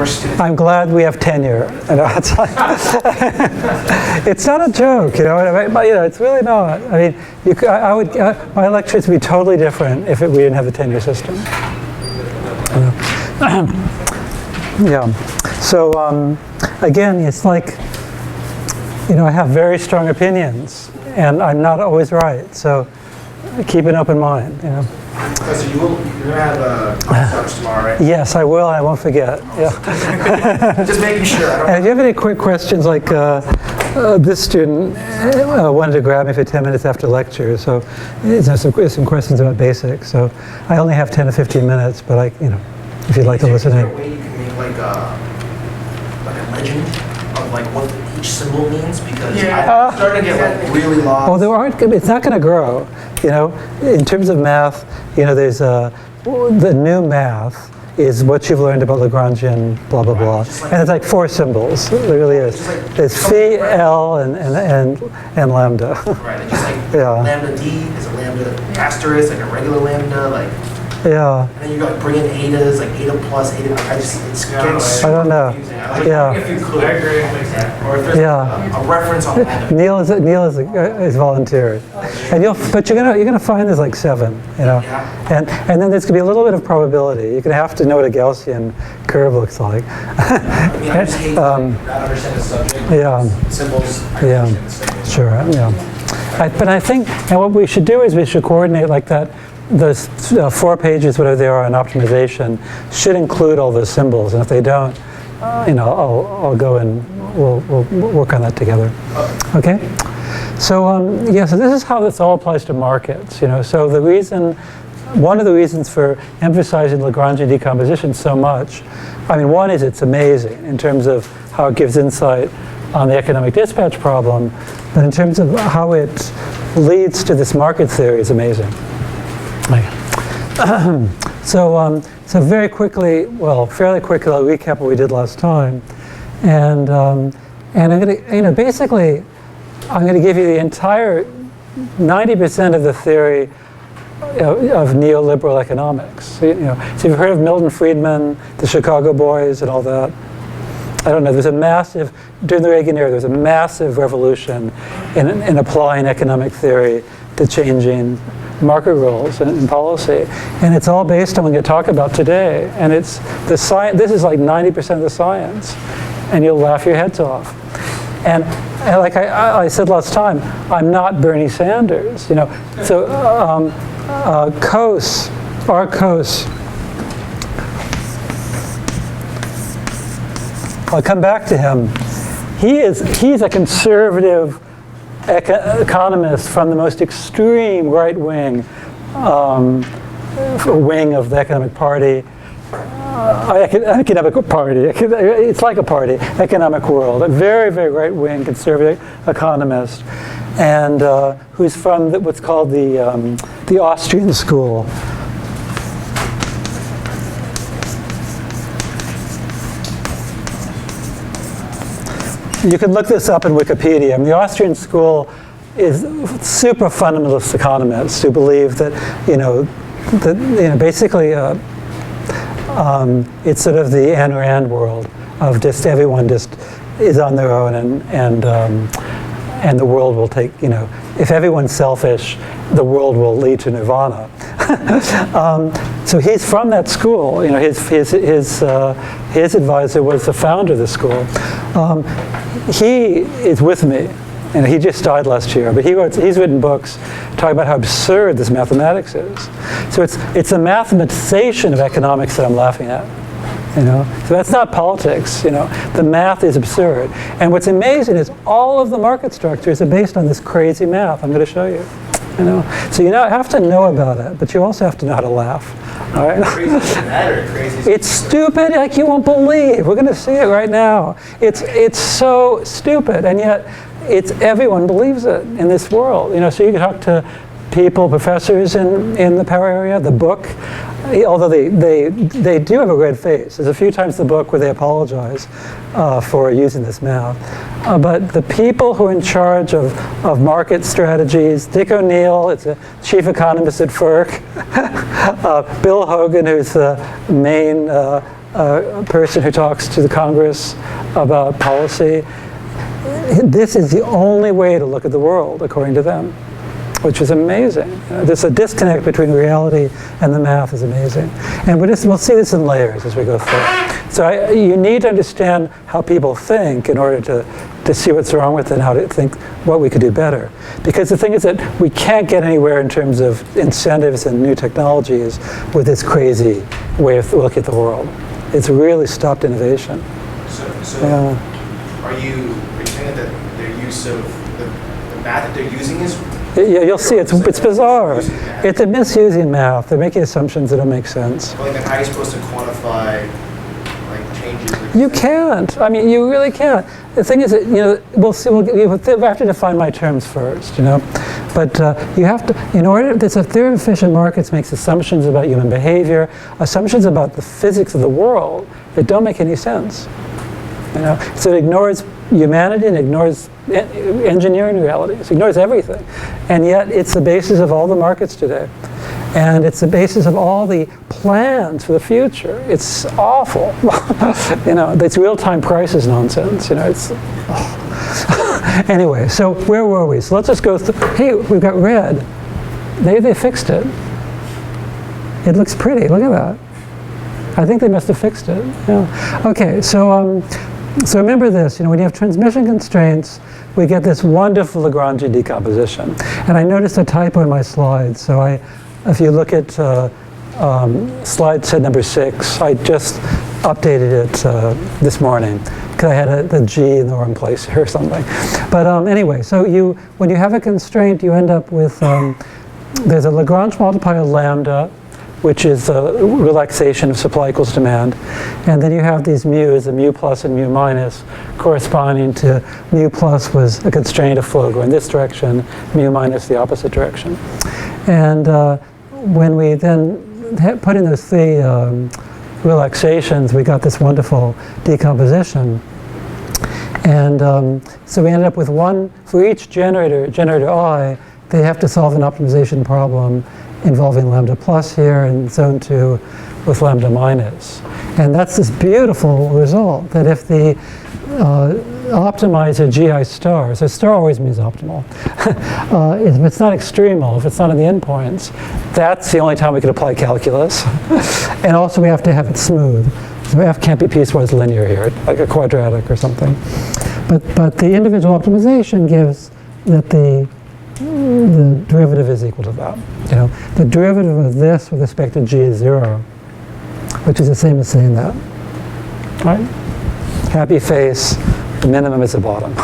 students. I'm glad we have tenure. You know, it's, like, it's not a joke, you know. But, you know, it's really not. I mean, I would my lectures would be totally different if we didn't have a tenure system. Yeah. So again, it's like, you know, I have very strong opinions, and I'm not always right. So keep an open mind, you know. Professor, you're going to have a tomorrow, right? Yes, I will. I won't forget. Yeah. Just making sure. And do you have any quick questions? Like this student wanted to grab me for 10 minutes after lecture, so there's some questions about basics. So I only have 10 to 15 minutes, but you know, if you'd like to listen Is in. there a way you can make like a legend of like what each symbol means? Because I'm starting to get like really lost. Well, there aren't. It's not going to grow. You know, in terms of math, you know, there's the new math is what you've learned about Lagrangian, blah blah blah, and it's like 4 symbols. It really is. There's phi, L, and lambda. Right. It's just like Yeah. lambda d is a lambda asterisk, like a regular lambda, like. Yeah. And then you like bring in etas, like eta plus eta. It's gets I don't know. confusing. Yeah. If you could, or if there's Yeah. a reference on that. Neil is volunteered, and but you're gonna find there's like 7, you know, and then there's gonna be a little bit of probability. You're gonna have to know what a Gaussian curve looks like. I mean, I just hate not understand the subject. Yeah. Symbols. Yeah. Sure. Yeah. But I think, and what we should do is we should coordinate like that. Those 4 pages, whatever they are in optimization, should include all those symbols, and if they don't, you know, I'll go and we'll work on that together. Okay. So yeah, so this is how this all applies to markets. You know, so one of the reasons for emphasizing Lagrangian decomposition so much, I mean, one is it's amazing in terms of how it gives insight on the economic dispatch problem, but in terms of how it leads to this market theory is amazing. So very quickly, well, fairly quickly, I'll recap what we did last time, and I'm going to, you know, basically, I'm going to give you the entire 90% of the theory of neoliberal economics. So, you know, so you've heard of Milton Friedman, the Chicago Boys, and all that. I don't know. During the Reagan era, there was a massive revolution in applying economic theory to changing market rules and policy, and it's all based on what we're going to talk about today. And it's the science. This is like 90% of the science, and you'll laugh your heads off. And like I said last time, I'm not Bernie Sanders. You know, so Coase, Art Coase. I'll come back to him. He's a conservative economist from the most extreme right wing wing of the economic party, economic party. It's like a party, economic world. A very, very right wing conservative economist, and who's from what's called the Austrian school. You can look this up in Wikipedia. I mean, the Austrian school is super fundamentalist economists who believe that, basically it's sort of the Ayn Rand world of just everyone just is on their own, and the world will take, if everyone's selfish, the world will lead to nirvana. So he's from that school. His advisor was the founder of the school. He is with me, and he just died last year. But he's written books talking about how absurd this mathematics is. So it's a mathematization of economics that I'm laughing at. So that's not politics. The math is absurd. And what's amazing is all of the market structures are based on this crazy math. I'm going to show you. So you have to know about it, but you also have to know how to laugh. All right? Crazy. It's stupid like you won't believe. We're going to see it right now. It's so stupid, and yet everyone believes it in this world. So you can talk to people, professors in the Power area. The book, although they do have a red face. There's a few times in the book where they apologize for using this math. But the people who are in charge of market strategies, Dick O'Neill, it's a chief economist at FERC, Bill Hogan, who's the main a person who talks to the Congress about policy. This is the only way to look at the world, according to them, which is amazing. There's a disconnect between reality and the math is amazing. And we'll see this in layers as we go through. So you need to understand how people think in order to see what's wrong with it and how to think what we could do better. Because the thing is that we can't get anywhere in terms of incentives and new technologies with this crazy way of looking at the world. It's really stopped innovation. So are you saying that their use of the math that they're using is? Yeah, you'll see. It's bizarre. It's misusing math. They're making assumptions that don't make sense. Like, how are you supposed to quantify like changes? You can't. I mean, you really can't. The thing is that, we'll see. We have to define my terms first, But you have to, in order, theory of efficient markets makes assumptions about human behavior, assumptions about the physics of the world that don't make any sense. So it ignores humanity and ignores engineering realities, ignores everything. And yet it's the basis of all the markets today. And it's the basis of all the plans for the future. It's awful. It's real-time prices nonsense. Anyway, so where were we? So let's just go through. Hey, we've got red. They fixed it. It looks pretty. Look at that. I think they must have fixed it. Yeah. Okay, so remember this. When you have transmission constraints, we get this wonderful Lagrangian decomposition. And I noticed a typo in my slides. So if you look at slide set number 6, I just updated it this morning because I had the G in the wrong place here or something. But anyway, so when you have a constraint, you end up with there's a Lagrange multiplier lambda, which is the relaxation of supply equals demand. And then you have these mu's, the mu plus and mu minus, corresponding to mu plus was a constraint of flow going this direction, mu minus the opposite direction. And when we then put in those three relaxations, we got this wonderful decomposition. And so we ended up with one, for each generator I, they have to solve an optimization problem involving lambda plus here and zone 2 with lambda minus. And that's this beautiful result that if the optimizer GI star, so star always means optimal, if it's not extremal, if it's not in the endpoints, that's the only time we can apply calculus. And also we have to have it smooth. So F can't be piecewise linear here, like a quadratic or something. But the individual optimization gives that the derivative is equal to that. The derivative of this with respect to G is 0, which is the same as saying that. Right? Happy face, the minimum is the bottom.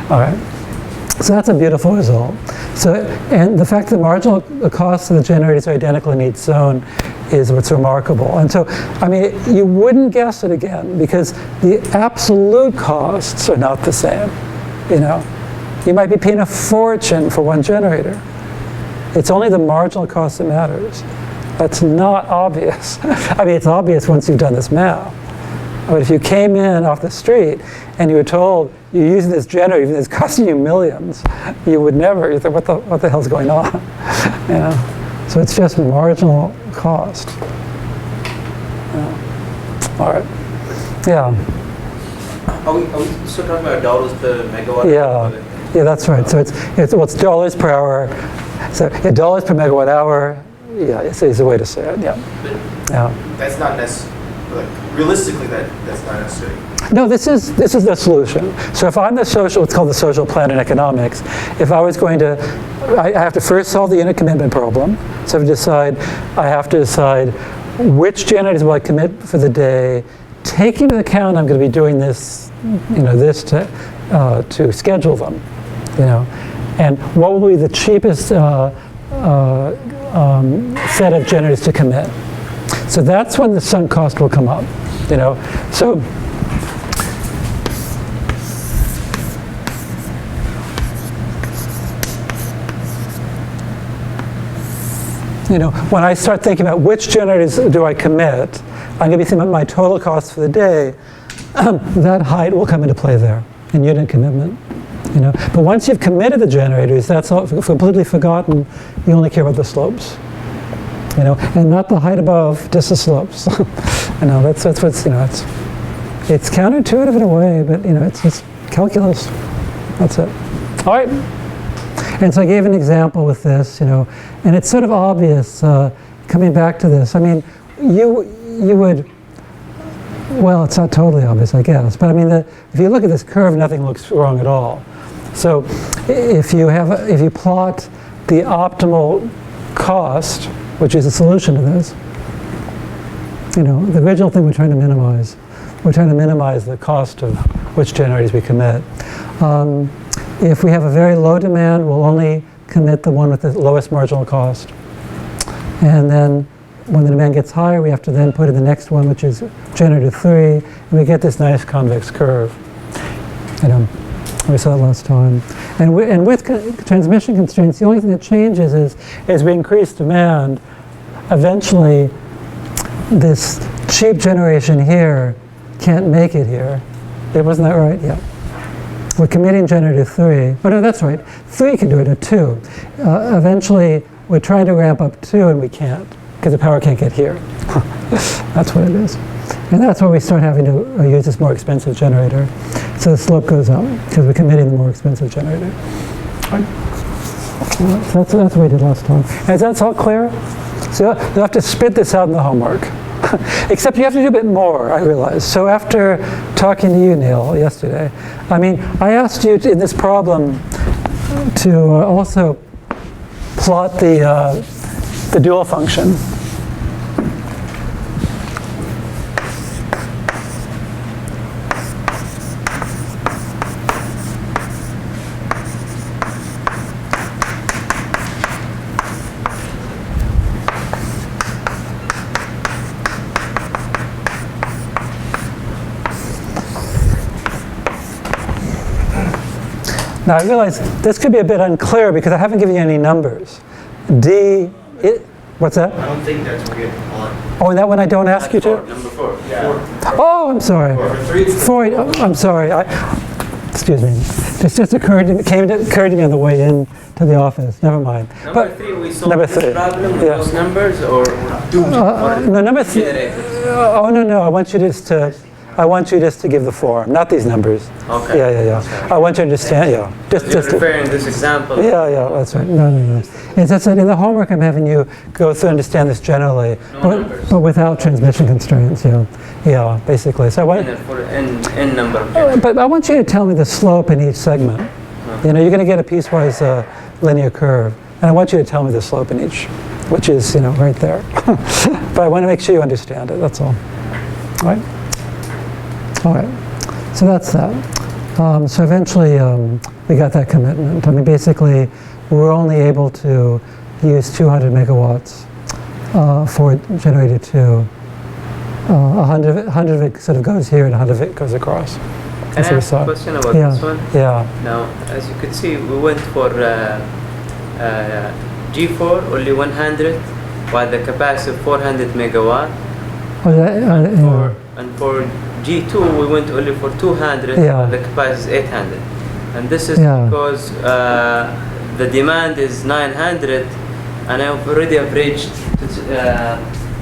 All right. So that's a beautiful result. And the fact that the marginal costs of the generators are identical in each zone is what's remarkable. And so, I mean, you wouldn't guess it again because the absolute costs are not the same. You might be paying a fortune for one generator. It's only the marginal cost that matters. That's not obvious. I mean, it's obvious once you've done this math. But if you came in off the street and you were told you're using this generator, even though it's costing you millions, you would never, you think, what the hell's going on? So it's just marginal cost. All right. Yeah. Are we still talking about dollars per megawatt? Yeah, that's right. So it's dollars per hour. So dollars per megawatt hour. Yeah, it's a way to say it. Yeah. That's not necessarily. Realistically, that's not necessary. No, this is the solution. So if I'm what's called the social plan in economics, if I was going to, I have to first solve the unit commitment problem. So I have to decide which generators will I commit for the day, taking into account I'm going to be doing this, this to schedule them, and what will be the cheapest set of generators to commit. So that's when the sunk cost will come up, So when I start thinking about which generators do I commit, I'm going to be thinking about my total cost for the day. That height will come into play there in unit commitment. But once you've committed the generators, that's all completely forgotten. You only care about the slopes. you know, and not the height above, just the slopes. You know, that's what's, you know, it's counterintuitive in a way, but you know, it's just calculus. That's it. All right. And so I gave an example with this, you know, and it's sort of obvious coming back to this. I mean, you would, well, it's not totally obvious, I guess, but I mean, if you look at this curve, nothing looks wrong at all. So if you plot the optimal cost, which is a solution to this, you know, the original thing we're trying to minimize the cost of which generators we commit. If we have a very low demand, we'll only commit the one with the lowest marginal cost. And then when the demand gets higher, we have to then put in the next one, which is generator 3, and we get this nice convex curve. You know, we saw it last time. And with transmission constraints, the only thing that changes is as we increase demand, eventually this cheap generation here can't make it here. Wasn't that right? Yeah. We're committing generator 3. Oh no, that's right. 3 can do it at 2. Eventually, we're trying to ramp up 2 and we can't, because the power can't get here. That's what it is. And that's where we start having to use this more expensive generator. So the slope goes up, because we're committing the more expensive generator. Right. So that's what we did last time. Is that all clear? So you'll have to spit this out in the homework. Except you have to do a bit more, I realize. So after talking to you, Neil, yesterday, I mean, I asked you in this problem to also plot the dual function. Now I realize this could be a bit unclear because I haven't given you any numbers. What's that? I don't think that's what we have on. Oh, and that one I don't ask you to? Number 4. Yeah. Oh, I'm sorry. For 3, I'm sorry. Excuse me. This just occurred to me on the way in to the office. Never mind. Number 3, we solved number this 3. problem with Yeah. those numbers, or No, number 3. Oh no, I want you just to give the form, not these numbers. Okay. Yeah. Okay. I want you to understand. Yeah. You're referring this example. Yeah, that's right. No. It's just that in the homework I'm having you go through and understand this generally, but without transmission constraints. Yeah, basically. So I want. For n number of generators. But I want you to tell me the slope in each segment. You know, you're going to get a piecewise linear curve, and I want you to tell me the slope in each, which is right there. But I want to make sure you understand it. That's all. All right. All right. So that's that. So eventually we got that commitment. I mean, basically, we're only able to use 200 megawatts for generator 2. 100 of it sort of goes here and 100 of it goes across. Can I ask a question about this one? Yeah. Now, as you can see, we went for G4, only 100, while the capacity 400 megawatt. And for G2, we went only for 200, while the capacity is 800. And this is because the demand is 900, and I've already averaged.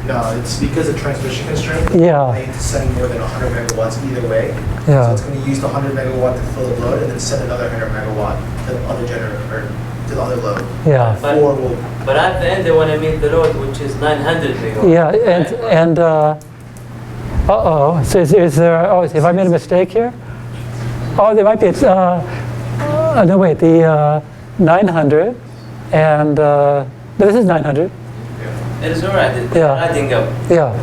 No, it's because of transmission constraint. Yeah. They need to send more than 100 megawatts either way. Yeah. So it's going to use the 100 megawatt to fill the load, and then send another 100 megawatt to the other generator or to the other load. Yeah. But at the end, they want to meet the load, which is 900 megawatts. Yeah, and uh-oh. So is there? Oh, have I made a mistake here? Oh, there might be. No, wait. The 900 and this is 900. It is alright, it's adding up. Yeah.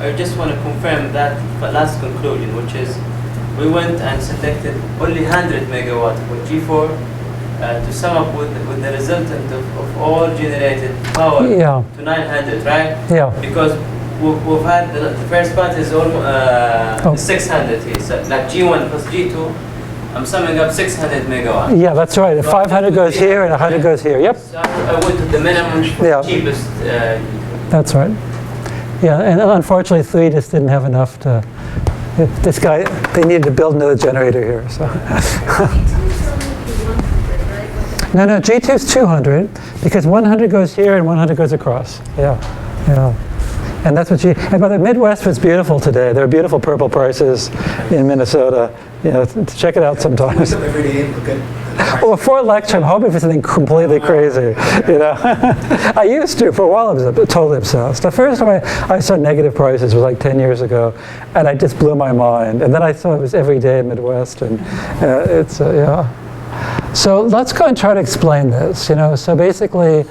I just want to confirm that last conclusion, which is we went and selected only 100 megawatt for G4 to sum up with the resultant of all generated power to 900, right? Yeah. Because we've had the first part is almost 600 here, so like G1 plus G2, I'm summing up 600 megawatt. Yeah, that's right. If 500 goes here and 100 goes here. Yep. So I went to the minimum cheapest. That's right. Yeah, and unfortunately 3 just didn't have enough to. This guy, they needed to build another generator here. So. No, G2 is 200 because 100 goes here and 100 goes across. Yeah. Yeah. And that's what and by the Midwest was beautiful today. There are beautiful purple prices in Minnesota. You know, check it out sometimes. Wake up every day and look at Well, before lecture, I'm hoping for something completely crazy. You know, I used to. For a while, I was totally obsessed. The first time I saw negative prices was like 10 years ago, and I just blew my mind. And then I saw it was every day in Midwest, and yeah. So let's go and try to explain this. You know, so basically,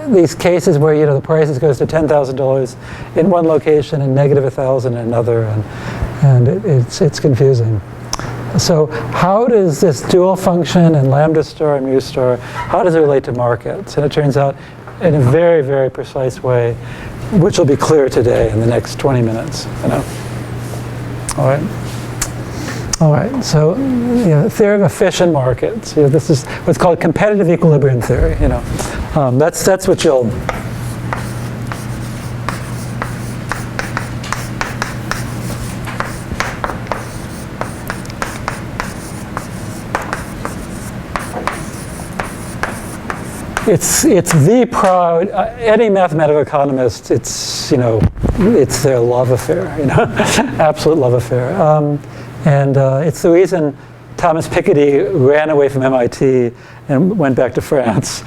these cases where the prices goes to $10,000 in one location and negative 1,000 in another, and it's confusing. So how does this dual function and lambda star and mu star, how does it relate to markets? And it turns out in a very, very precise way, which will be clear today in the next 20 minutes. All right. All right. So, theory of efficient markets. This is what's called competitive equilibrium theory. That's what you'll. It's the proud any mathematical economist. It's their love affair. Absolute love affair. And it's the reason Thomas Piketty ran away from MIT and went back to France,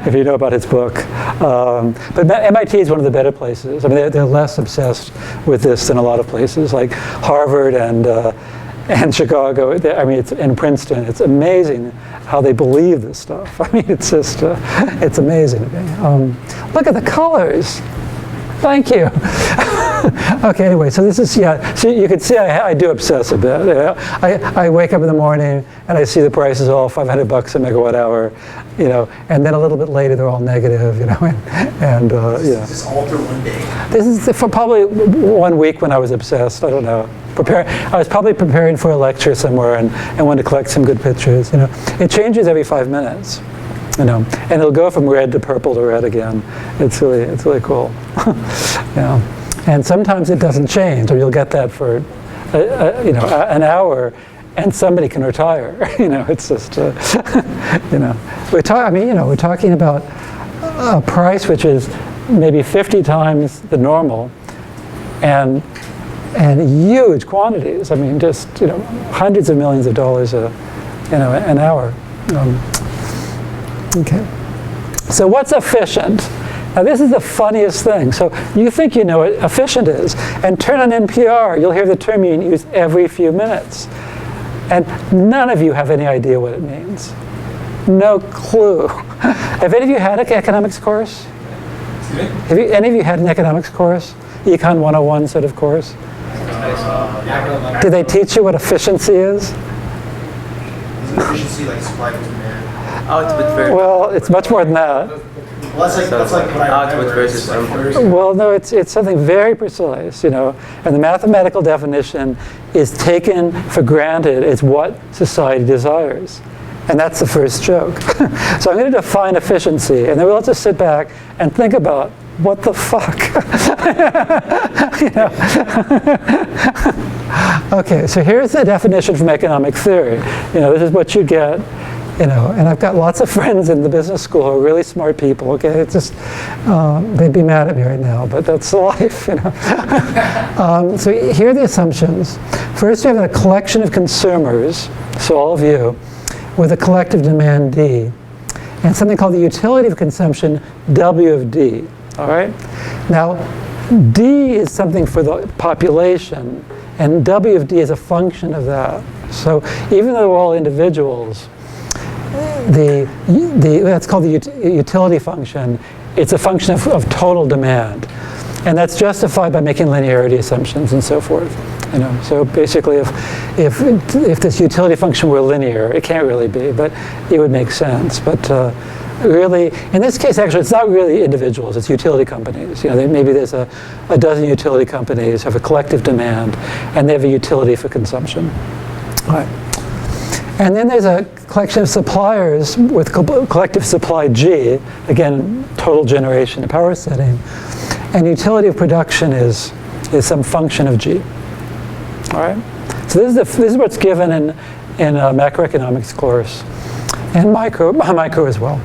if you know about his book. But MIT is one of the better places. I mean, they're less obsessed with this than a lot of places, like Harvard and Chicago. I mean, and Princeton. It's amazing how they believe this stuff. I mean, it's just, it's amazing to me. Look at the colors. Thank you. Okay, anyway, so this is, so you can see I do obsess a bit. I wake up in the morning and I see the prices all $500 a megawatt hour, and then a little bit later they're all negative, and Is this all through one day? This is for probably 1 week when I was obsessed. I don't know. I was probably preparing for a lecture somewhere and wanted to collect some good pictures. It changes every 5 minutes. And it'll go from red to purple to red again. It's really cool. And sometimes it doesn't change, or you'll get that for an hour, and somebody can retire. It's just we're talking about a price which is maybe 50 times the normal, and huge quantities. I mean, just hundreds of millions of dollars an hour. Okay, so what's efficient? Now this is the funniest thing. So you think you know what efficient is, and turn on NPR, you'll hear the term you use every few minutes. And none of you have any idea what it means. No clue. Have any of you had an economics course? Have any of you had an economics course? Econ 101 sort of course? Did they teach you what efficiency is? Isn't efficiency like supply and demand? Output versus. Well, it's much more than that. Well, that's like what I output remember. versus It's like input. Well, no, it's something very precise, and the mathematical definition is taken for granted as what society desires. And that's the first joke. So I'm going to define efficiency, and then we'll just sit back and think about what the fuck. Okay, so here's the definition from economic theory. This is what you get. And I've got lots of friends in the business school who are really smart people, okay? It's just, they'd be mad at me right now, but that's life, So here are the assumptions. First, we have a collection of consumers, so all of you, with a collective demand D, and something called the utility of consumption, W of D, all right? Now, D is something for the population, and W of D is a function of that. So even though we're all individuals, that's called the utility function. It's a function of total demand, and that's justified by making linearity assumptions and so forth. So basically, if this utility function were linear, it can't really be, but it would make sense. But really, in this case, actually, it's not really individuals; it's utility companies. Maybe there's a dozen utility companies have a collective demand, and they have a utility for consumption. All right. And then there's a collection of suppliers with collective supply G, again, total generation and power setting. And utility of production is some function of G. All right? So this is what's given in a macroeconomics course, and micro as well.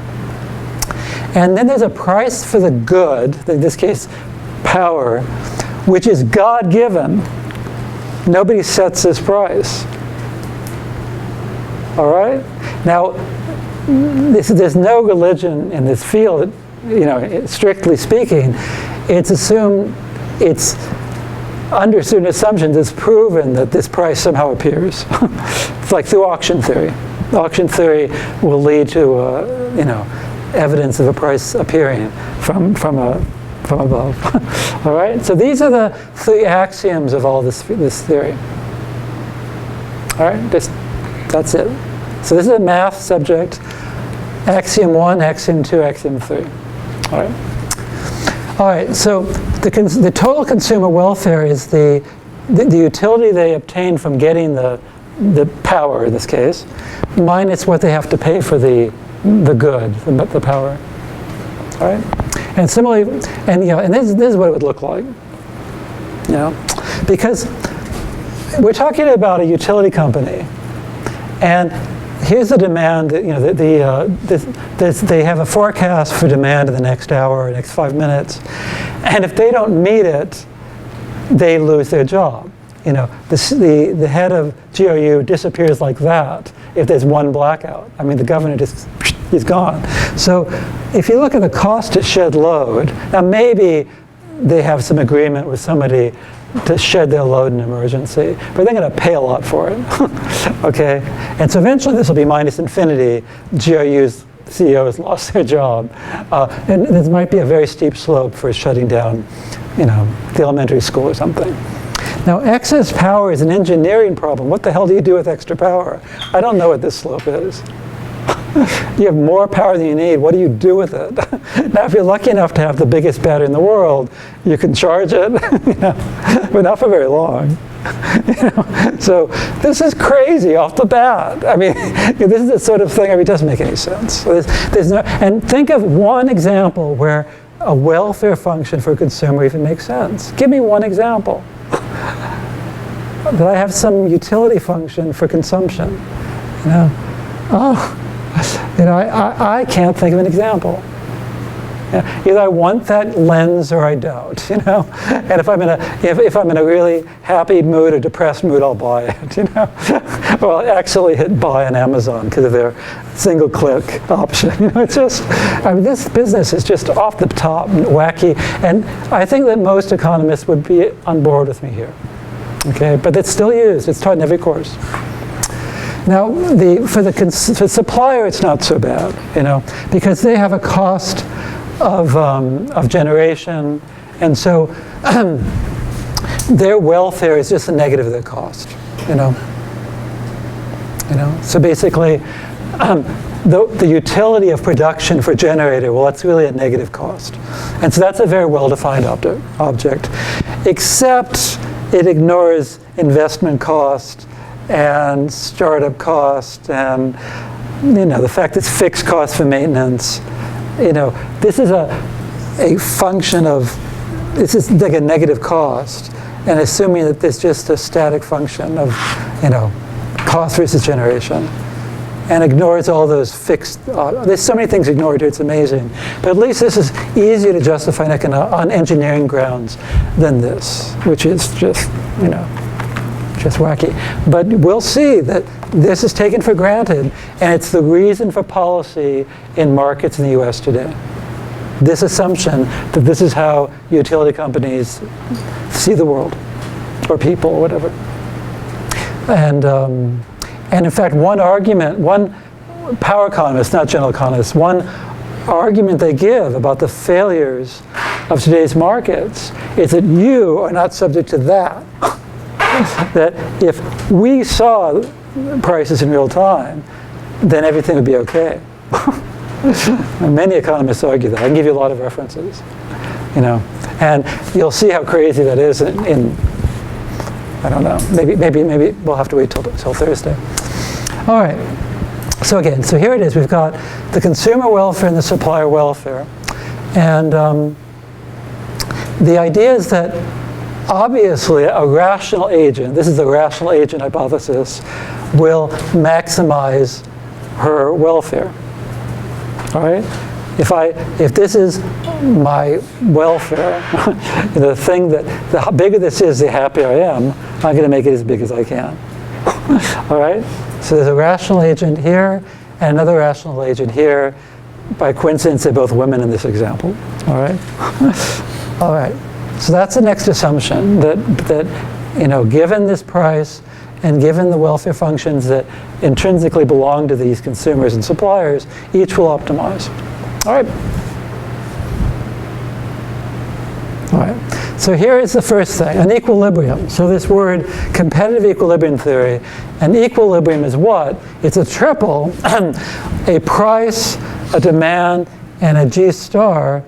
And then there's a price for the good, in this case, power, which is God-given, nobody sets this price. All right? Now, there's no religion in this field, strictly speaking. It's assumed, it's under certain assumptions, it's proven that this price somehow appears. It's like through auction theory. Auction theory will lead to, evidence of a price appearing from above. All right. So these are the 3 axioms of all this theory. All right. That's it. So this is a math subject. Axiom 1, axiom 2, axiom 3. All right. All right. So the total consumer welfare is the utility they obtain from getting the power, in this case, minus what they have to pay for the good, the power. All right. And similarly, and this is what it would look like. Because we're talking about a utility company, and here's the demand. They have a forecast for demand in the next hour or next 5 minutes, and if they don't meet it, they lose their job. The head of GRU disappears like that if there's one blackout. I mean, the governor just is gone. So if you look at the cost to shed load, now maybe they have some agreement with somebody to shed their load in emergency, but they're going to pay a lot for it. Okay? And so eventually this will be minus infinity. GRU's CEO has lost their job. And this might be a very steep slope for shutting down, the elementary school or something. Now, excess power is an engineering problem. What the hell do you do with extra power? I don't know what this slope is. You have more power than you need. What do you do with it? Now, if you're lucky enough to have the biggest battery in the world, you can charge it, but not for very long. So this is crazy off the bat. I mean, this is the sort of thing. It doesn't make any sense. So there's no. And think of one example where a welfare function for a consumer even makes sense. Give me one example. That I have some utility function for consumption. I can't think of an example. Either I want that lens or I don't. And if I'm in a really happy mood or depressed mood, I'll buy it. Or I'll actually hit buy on Amazon because of their single-click option. It's just, this business is just off the top and wacky, and I think that most economists would be on board with me here. Okay, but it's still used. It's taught in every course. Now, for the supplier, it's not so bad, because they have a cost of generation, and so their welfare is just a negative of their cost. So basically, the utility of production for generator, well, that's really a negative cost, and so that's a very well-defined object, except it ignores investment cost and startup cost and the fact it's fixed cost for maintenance. This is a function of, this is like a negative cost, and assuming that there's just a static function of cost versus generation, and ignores all those fixed, there's so many things ignored here, it's amazing. But at least this is easier to justify on engineering grounds than this, which is just, just wacky. But we'll see that this is taken for granted, and it's the reason for policy in markets in the US today. This assumption that this is how utility companies see the world, or people, or whatever. And in fact, one power economist, not general economists, one argument they give about the failures of today's markets is that you are not subject to that. That if we saw prices in real time, then everything would be okay. And many economists argue that. I can give you a lot of references, and you'll see how crazy that is in I don't know. Maybe we'll have to wait till Thursday. All right. So here it is. We've got the consumer welfare and the supplier welfare, and the idea is that obviously a rational agent, this is the rational agent hypothesis, will maximize her welfare. All right. If this is my welfare, the thing that, the bigger this is, the happier I am, I'm going to make it as big as I can. All right? So there's a rational agent here and another rational agent here. By coincidence, they're both women in this example. All right? All right. So that's the next assumption, that given this price and given the welfare functions that intrinsically belong to these consumers and suppliers, each will optimize. All right. All right. So here is the first thing, an equilibrium. So this word, competitive equilibrium theory, an equilibrium is what? It's a triple, a price, a demand, and a G star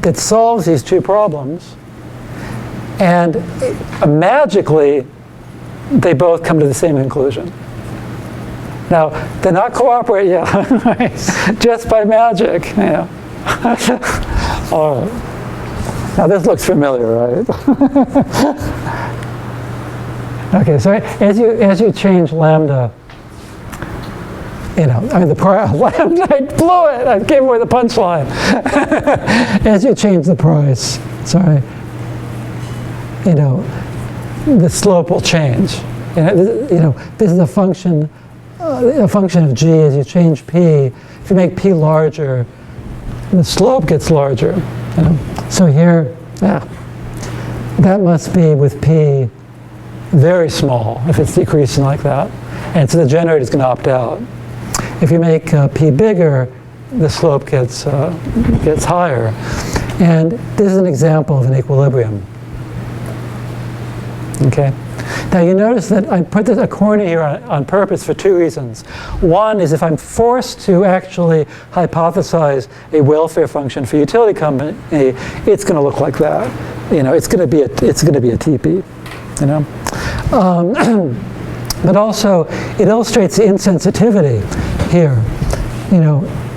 that solves these two problems. And magically, they both come to the same conclusion. Now, they're not cooperating, just by magic. Yeah. All right. Now this looks familiar, right? Okay, so as you change lambda, the price, lambda, I blew it. I gave away the punchline. As you change the price, the slope will change. This is a function of g. As you change p, if you make p larger, the slope gets larger. So here, that must be with p very small if it's decreasing like that. And so the generator is going to opt out. If you make p bigger, the slope gets higher. And this is an example of an equilibrium. Okay? Now you notice that I put a corner here on purpose for two reasons. One is if I'm forced to actually hypothesize a welfare function for utility company, it's going to look like that. It's going to be a TP. But also it illustrates the insensitivity here.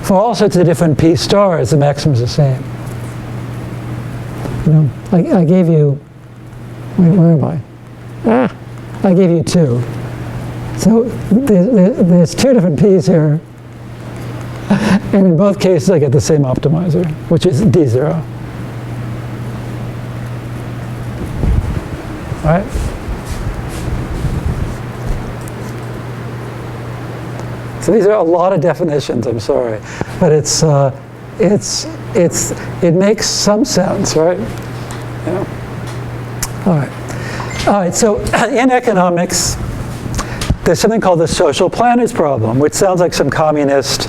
For all sorts of different p stars, the maximum is the same. I gave you. Wait, where am I? I gave you two. So there's two different p's here. And in both cases, I get the same optimizer, which is D0. All right? So these are a lot of definitions, I'm sorry. But it makes some sense, right? All right. All right, so in economics, there's something called the social planners problem, which sounds like some communist,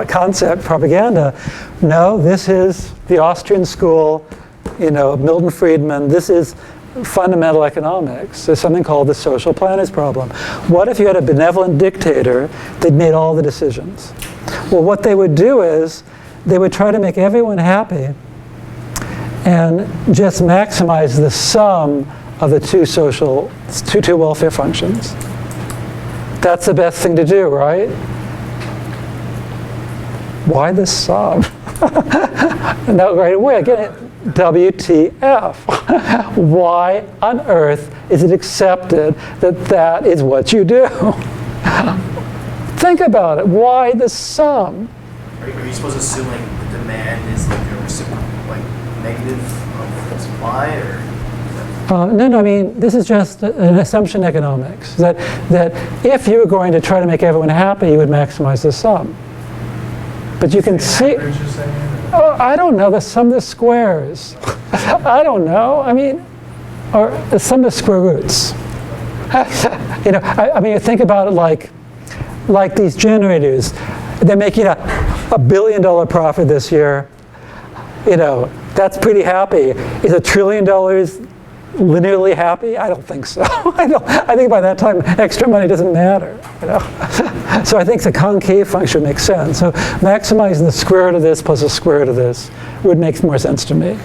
concept, propaganda. No, this is the Austrian school, Milton Friedman. This is fundamental economics. There's something called the social planners problem. What if you had a benevolent dictator that made all the decisions? Well, what they would do is they would try to make everyone happy and just maximize the sum of the two welfare functions. That's the best thing to do, right? Why the sum? Now, right away, again, WTF. Why on earth is it accepted that is what you do? Think about it. Why the sum? Are you supposed to assume like the demand is like a reciprocal, like negative of the supply, or? No, I mean, this is just an assumption economics, that if you were going to try to make everyone happy, you would maximize the sum. But you can see, I don't know, the sum of the squares. I don't know, I mean, or the sum of the square roots. I mean, you think about it like these generators. They're making a $1 billion profit this year. That's pretty happy. Is $1 trillion linearly happy? I don't think so. I think by that time, extra money doesn't matter. So I think the concave function makes sense. So maximizing the square root of this plus the square root of this would make more sense to me.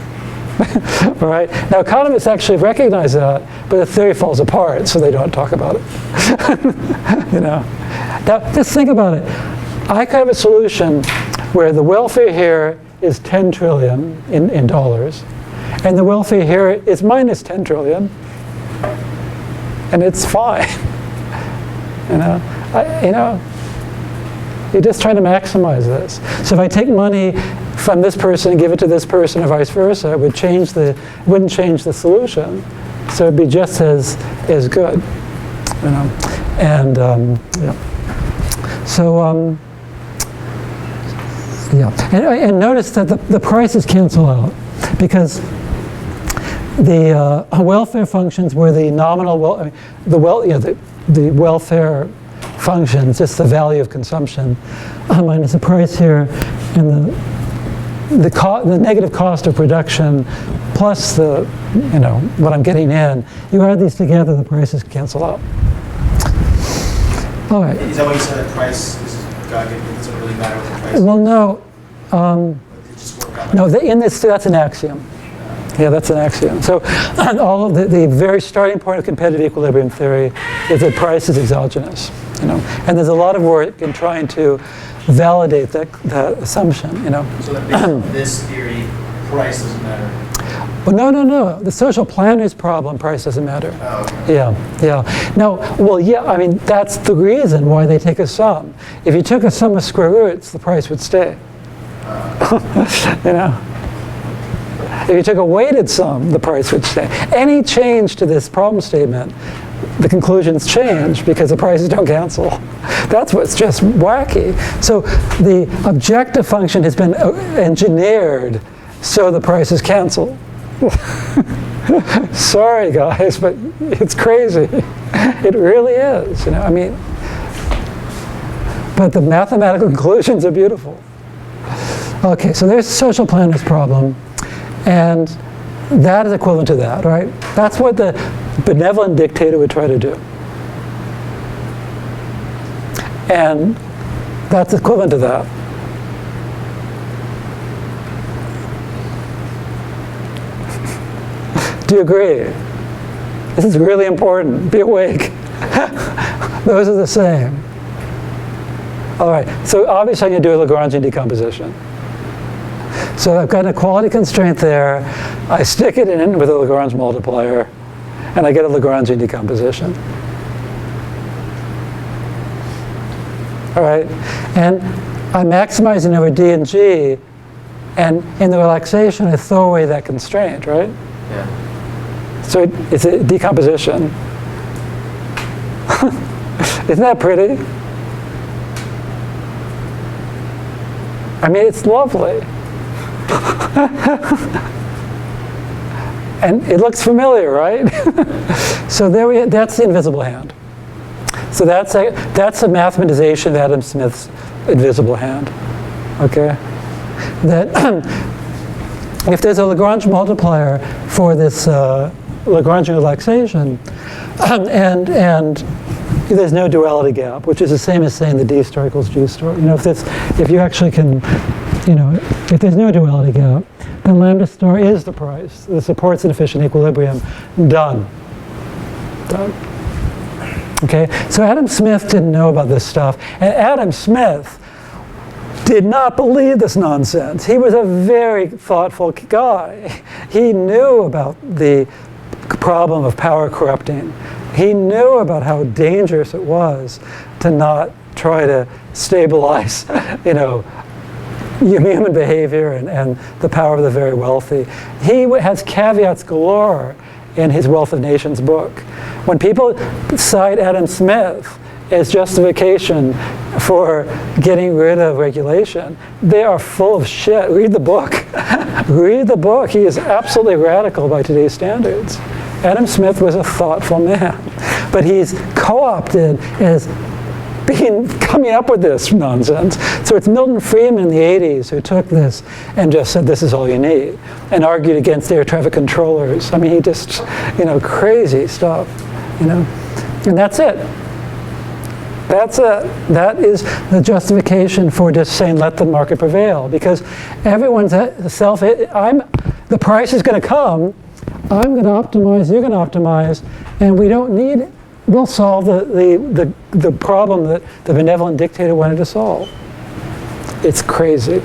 All right. Now economists actually recognize that, but the theory falls apart, so they don't talk about it. Now just think about it. I could have a solution where the welfare here is 10 trillion in dollars, and the welfare here is minus 10 trillion, and it's fine. You're just trying to maximize this. So if I take money from this person and give it to this person or vice versa, it would wouldn't change the solution. So it'd be just as good, you know. And yeah. So yeah, and notice that the prices cancel out because the welfare functions were the nominal the welfare functions, just the value of consumption minus the price here, and the negative cost of production plus the what I'm getting in. You add these together, the prices cancel out. All right. Is that why you said that price is God-given? It doesn't really matter what the price is? Well, no. It just worked out. No, in this, that's an axiom. Yeah, that's an axiom. So all of the very starting point of competitive equilibrium theory is that price is exogenous. And there's a lot of work in trying to validate that assumption. So that based on this theory, price doesn't matter. Well, no. The social planner's problem, price doesn't matter. Oh, okay. Yeah. No, well, yeah, I mean, that's the reason why they take a sum. If you took a sum of square roots, the price would stay. If you took a weighted sum, the price would stay. Any change to this problem statement, the conclusions change because the prices don't cancel. That's what's just wacky. So the objective function has been engineered so the prices cancel. Sorry, guys, but it's crazy. It really is. I mean, but the mathematical conclusions are beautiful. Okay, so there's social planner's problem, and that is equivalent to that, right? That's what the benevolent dictator would try to do. And that's equivalent to that. Do you agree? This is really important. Be awake. Those are the same. All right, so obviously I'm going to do a Lagrangian decomposition. So I've got an equality constraint there. I stick it in with a Lagrange multiplier, and I get a Lagrangian decomposition. All right, and I'm maximizing over D and G, and in the relaxation, I throw away that constraint, right? Yeah. So it's a decomposition. Isn't that pretty? I mean, it's lovely. And it looks familiar, right? So that's the invisible hand. So that's a mathematization of Adam Smith's invisible hand. Okay? That if there's a Lagrange multiplier for this Lagrangian relaxation, and there's no duality gap, which is the same as saying the D star equals G star. If you actually can, if there's no duality gap, then lambda star is the price. The supports an efficient equilibrium. Done. Okay. So Adam Smith didn't know about this stuff, and Adam Smith did not believe this nonsense. He was a very thoughtful guy. He knew about the problem of power corrupting. He knew about how dangerous it was to not try to stabilize, human behavior and the power of the very wealthy. He has caveats galore in his Wealth of Nations book. When people cite Adam Smith as justification for getting rid of regulation, they are full of shit. Read the book. Read the book. He is absolutely radical by today's standards. Adam Smith was a thoughtful man, but he's co-opted as coming up with this nonsense. So it's Milton Friedman in the 80s who took this and just said, this is all you need, and argued against air traffic controllers. I mean, he just, crazy stuff, and that's it. That's it. That is the justification for just saying let the market prevail, because everyone's the price is going to come. I'm going to optimize. You're going to optimize, and we don't need. We'll solve the problem that the benevolent dictator wanted to solve. It's crazy.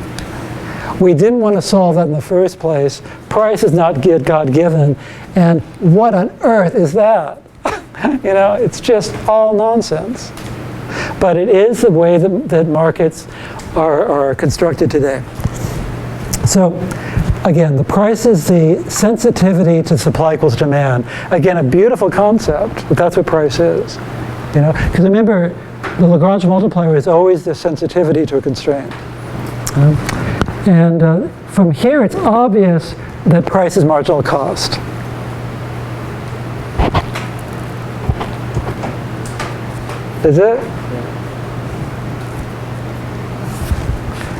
We didn't want to solve that in the first place. Price is not God-given, and what on earth is that? It's just all nonsense. But it is the way that markets are constructed today. So again, the price is the sensitivity to supply equals demand. Again, a beautiful concept, but that's what price is. You know, because remember, the Lagrange multiplier is always the sensitivity to a constraint. And from here, it's obvious that price is marginal cost. Is it?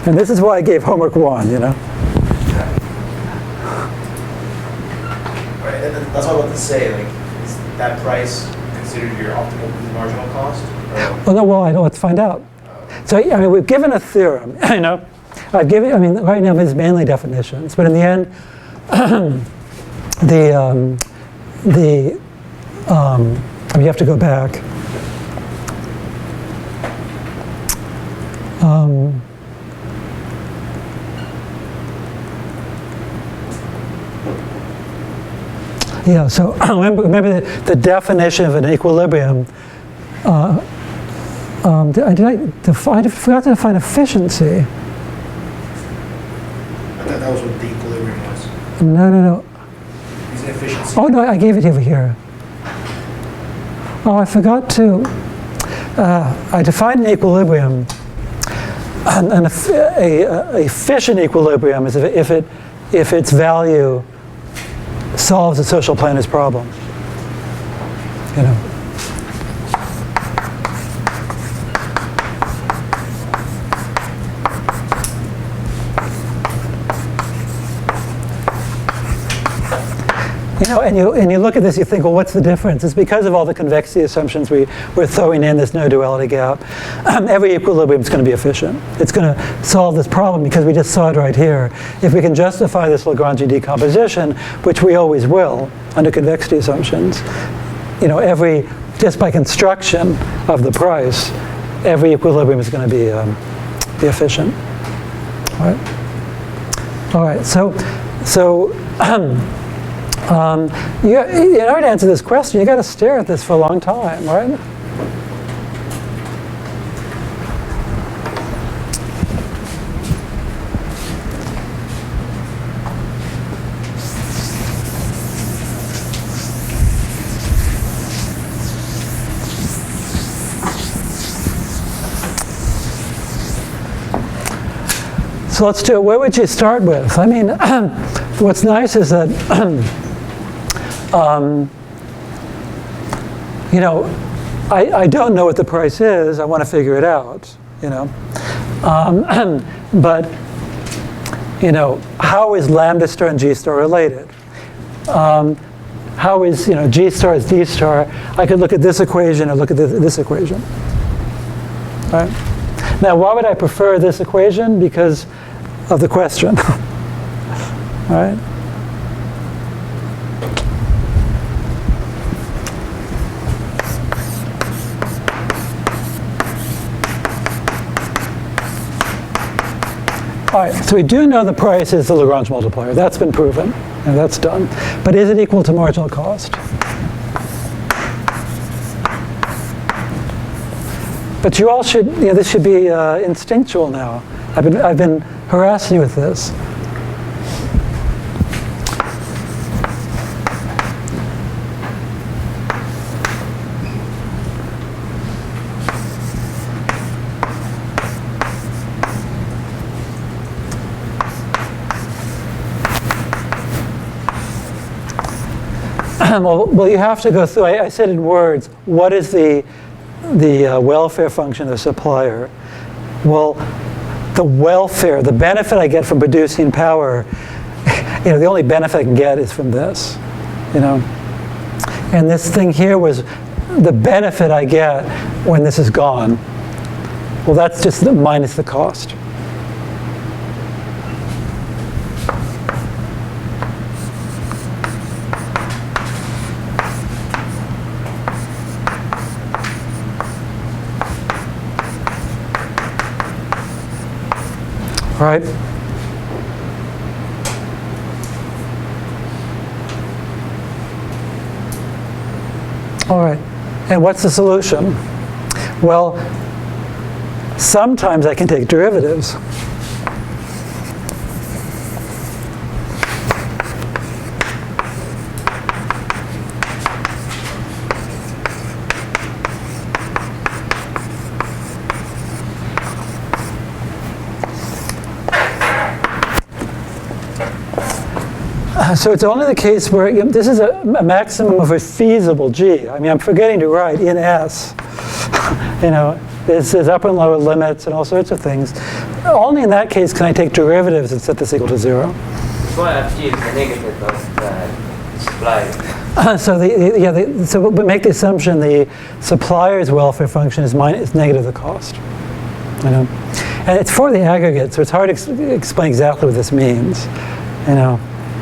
And this is why I gave homework 1, you know. Right, that's what I was about to say. Like, is that price considered your optimal marginal cost? Well, no, well, I know. Let's find out. So, I mean, we've given a theorem. You know, I've given. I mean, right now it's mainly definitions, but in the end, I mean, you have to go back. Yeah, so remember the definition of an equilibrium. I forgot to define efficiency. I thought that was what the equilibrium was. No. Using efficiency. Oh, no, I gave it over here. Oh, I forgot to. I defined an equilibrium. A efficient equilibrium is if its value solves a social planner's problem. You know. You know, and you look at this, you think, well, what's the difference? It's because of all the convexity assumptions we're throwing in, this no duality gap. Every equilibrium is going to be efficient. It's going to solve this problem because we just saw it right here. If we can justify this Lagrange decomposition, which we always will under convexity assumptions, you know, just by construction of the price, every equilibrium is going to be efficient. All right. So. In order to answer this question, you got to stare at this for a long time, right? So let's do it. Where would you start with? I mean, what's nice is that you know, I don't know what the price is. I want to figure it out, you know. But, you know, how is lambda star and G star related? How is, you know, G star is D star? I could look at this equation or look at this equation. Right? Now, why would I prefer this equation? Because of the question. All right? All right, so we do know the price is the Lagrange multiplier. That's been proven, and that's done. But is it equal to marginal cost? But you all should, you know, this should be instinctual now. I've been harassing you with this. Well, you have to go through. I said in words, what is the welfare function of the supplier? Well, the welfare, the benefit I get from producing power, you know, the only benefit I can get is from this, you know. And this thing here was the benefit I get when this is gone. Well, that's just minus the cost. Right? All right. And what's the solution? Well, sometimes I can take derivatives. So it's only the case where this is a maximum of a feasible G. I mean, I'm forgetting to write in S. There's upper and lower limits and all sorts of things. Only in that case can I take derivatives and set this equal to 0. So f g is the negative of the supply. So we make the assumption the supplier's welfare function is negative the cost. And it's for the aggregate, so it's hard to explain exactly what this means.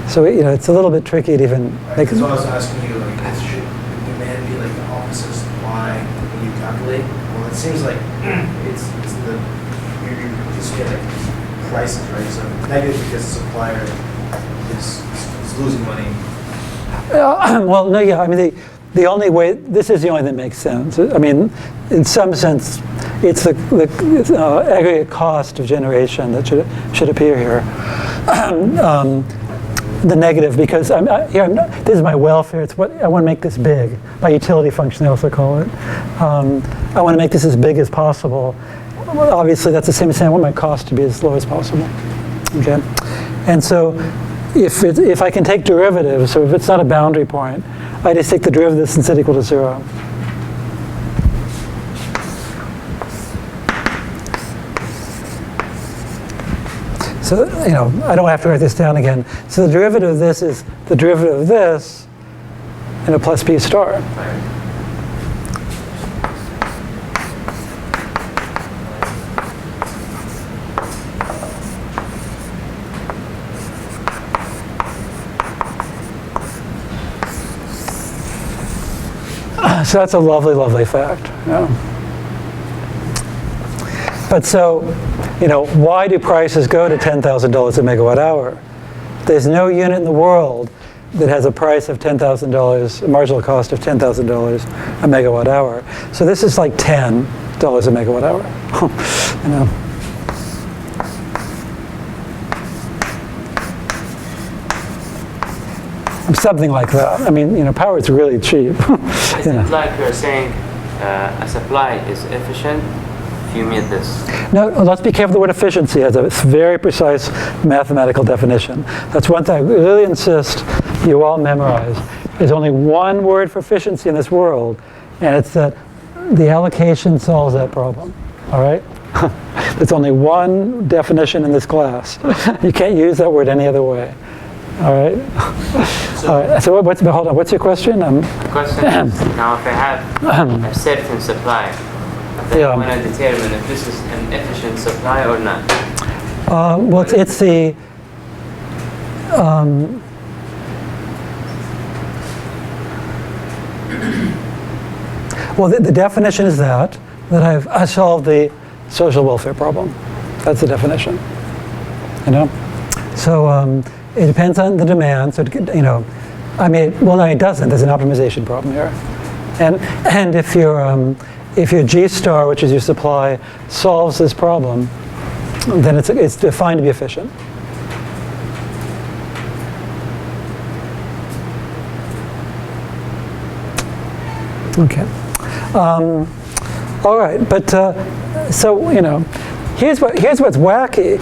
So it's a little bit tricky to even make. That's what I was asking you. Should demand be like the opposite of supply when you calculate? Well, it seems like it's you just get like prices, right? So negative because the supplier is losing money. Well, no, yeah. I mean, the only way this is the only that makes sense. I mean, in some sense, it's the aggregate cost of generation that should appear here. The negative, because this is my welfare. It's what I want to make this big. My utility function, they also call it. I want to make this as big as possible. Well, obviously, that's the same as saying I want my cost to be as low as possible. Okay, and so if I can take derivatives, so if it's not a boundary point, I just take the derivatives and set equal to 0. So, I don't have to write this down again. So the derivative of this is the derivative of this and a plus p star. So that's a lovely, lovely fact. But so, why do prices go to $10,000 a megawatt hour? There's no unit in the world that has a price of $10,000, a marginal cost of $10,000 a megawatt hour. So this is like $10 a megawatt hour. Something like that. I mean, power is really cheap. It's like you're saying a supply is efficient. You mean this? No, let's be careful. The word efficiency has a very precise mathematical definition. That's one thing I really insist you all memorize. There's only one word for efficiency in this world, and it's that the allocation solves that problem. All right? There's only one definition in this class. You can't use that word any other way. All right? All right. So hold on. What's your question? The question is, now if I have a certain supply, then I want to determine if this is an efficient supply or not. Well, it's the well, the definition is that I've solved the social welfare problem. That's the definition. So it depends on the demand. So I mean, well, no, it doesn't. There's an optimization problem here, and if your G star, which is your supply, solves this problem, then it's defined to be efficient. Okay. All right, but so here's what's wacky.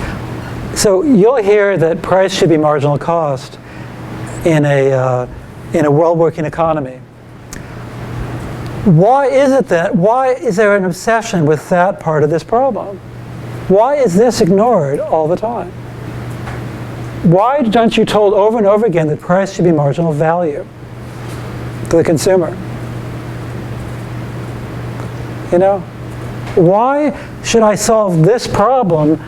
So you'll hear that price should be marginal cost in a world working economy. Why is it that? Why is there an obsession with that part of this problem? Why is this ignored all the time? Why aren't you told over and over again that price should be marginal value to the consumer? Why should I solve this problem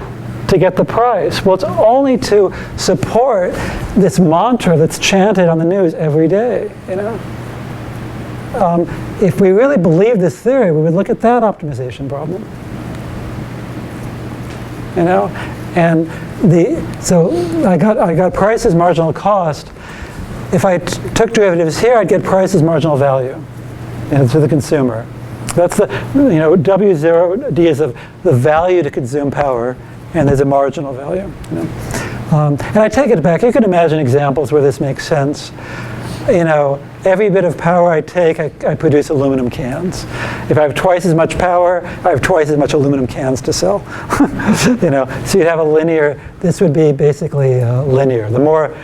to get the price? Well, it's only to support this mantra that's chanted on the news every day. If we really believe this theory, we would look at that optimization problem. And so I got price as marginal cost. If I took derivatives here, I'd get price as marginal value to the consumer. That's the, W0D is the value to consume power, and there's a marginal value. And I take it back. You can imagine examples where this makes sense. Every bit of power I take, I produce aluminum cans. If I have twice as much power, I have twice as much aluminum cans to sell. So you'd have a linear. This would be basically linear. The more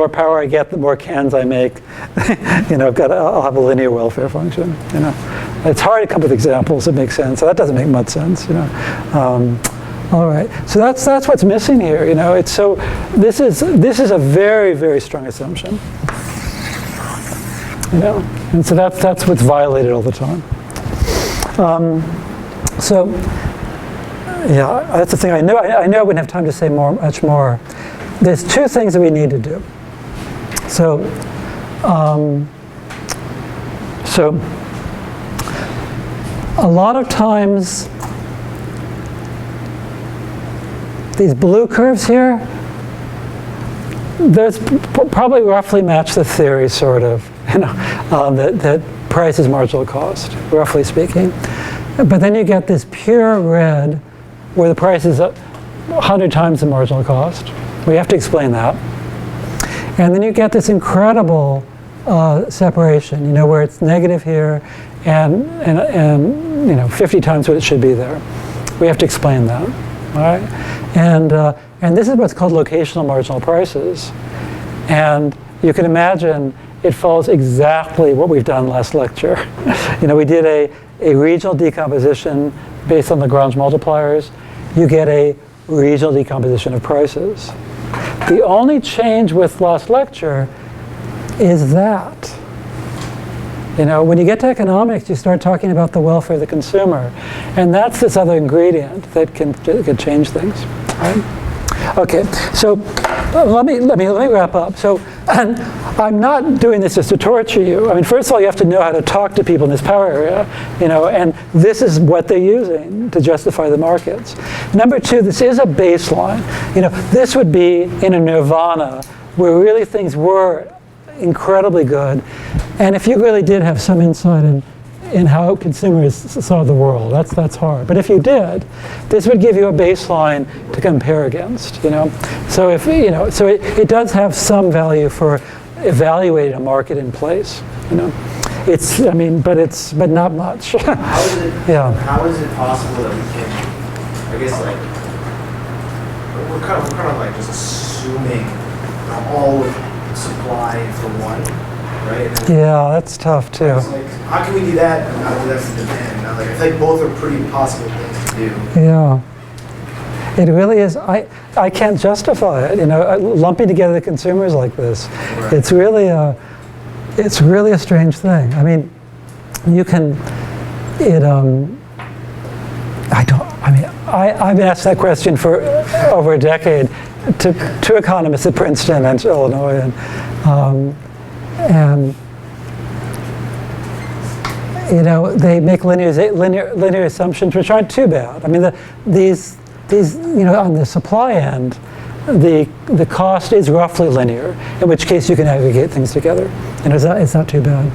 power I get, the more cans I make. I'll have a linear welfare function. It's hard to come up with examples that make sense. So that doesn't make much sense. All right. So that's what's missing here. It's so. This is a very, very strong assumption. And so that's what's violated all the time. That's the thing. I know I wouldn't have time to say much more. There's two things that we need to do. So a lot of times, these blue curves here, those probably roughly match the theory, sort of, that price is marginal cost, roughly speaking. But then you get this pure red, where the price is 100 times the marginal cost. We have to explain that. And then you get this incredible separation, where it's negative here, and 50 times what it should be there. We have to explain that. All right, and this is what's called locational marginal prices, and you can imagine it follows exactly what we've done last lecture. We did a regional decomposition based on Lagrange multipliers. You get a regional decomposition of prices. The only change with last lecture is that. When you get to economics, you start talking about the welfare of the consumer, and that's this other ingredient that can change things. Right? Okay, so let me wrap up. So I'm not doing this just to torture you. I mean, first of all, you have to know how to talk to people in this power area, and this is what they're using to justify the markets. Number two, this is a baseline. This would be in a nirvana where really things were incredibly good, and if you really did have some insight in how consumers saw the world, that's hard. But if you did, this would give you a baseline to compare against. So if so it does have some value for evaluating a market in place. But not much. How is it? Yeah. How is it possible that we can? I guess we're kind of like just assuming all of supply for one, right? Yeah, that's tough too. It's like, how can we do that? And how do we do that for demand? I think both are pretty possible things to do. Yeah. It really is. I can't justify it. Lumping together the consumers like this, right. It's really a strange thing. I mean, you can. I've been asked that question for over a decade to two economists at Princeton and Illinois, and they make linear assumptions which aren't too bad. I mean, these on the supply end, the cost is roughly linear, in which case you can aggregate things together, and it's not too bad.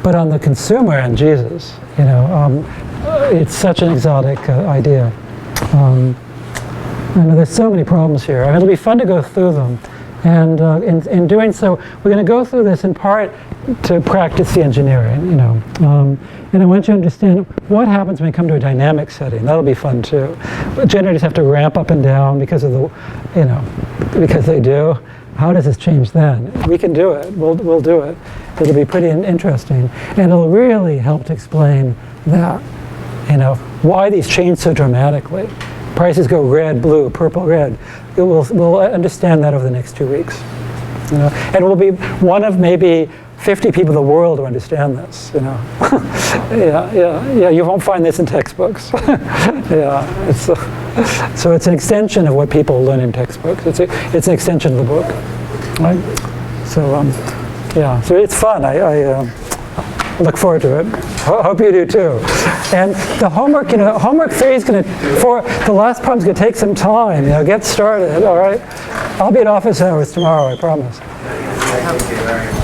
But on the consumer end, Jesus, it's such an exotic idea. I know there's so many problems here. I mean, it'll be fun to go through them. And in doing so, we're going to go through this in part to practice the engineering, And I want you to understand what happens when we come to a dynamic setting. That'll be fun too. Generators have to ramp up and down because of because they do. How does this change then? We can do it. We'll do it. It'll be pretty interesting, and it'll really help to explain that. Why these change so dramatically. Prices go red, blue, purple, red. We'll understand that over the next 2 weeks. And we'll be one of maybe 50 people in the world who understand this. Yeah. You won't find this in textbooks. Yeah. So it's an extension of what people learn in textbooks. It's an extension of the book, right? So yeah. So it's fun. I look forward to it. Hope you do too. And the homework, homework 3 is for the last problem's going to take some time. Get started. All right. I'll be at office hours tomorrow. I promise. Thank you.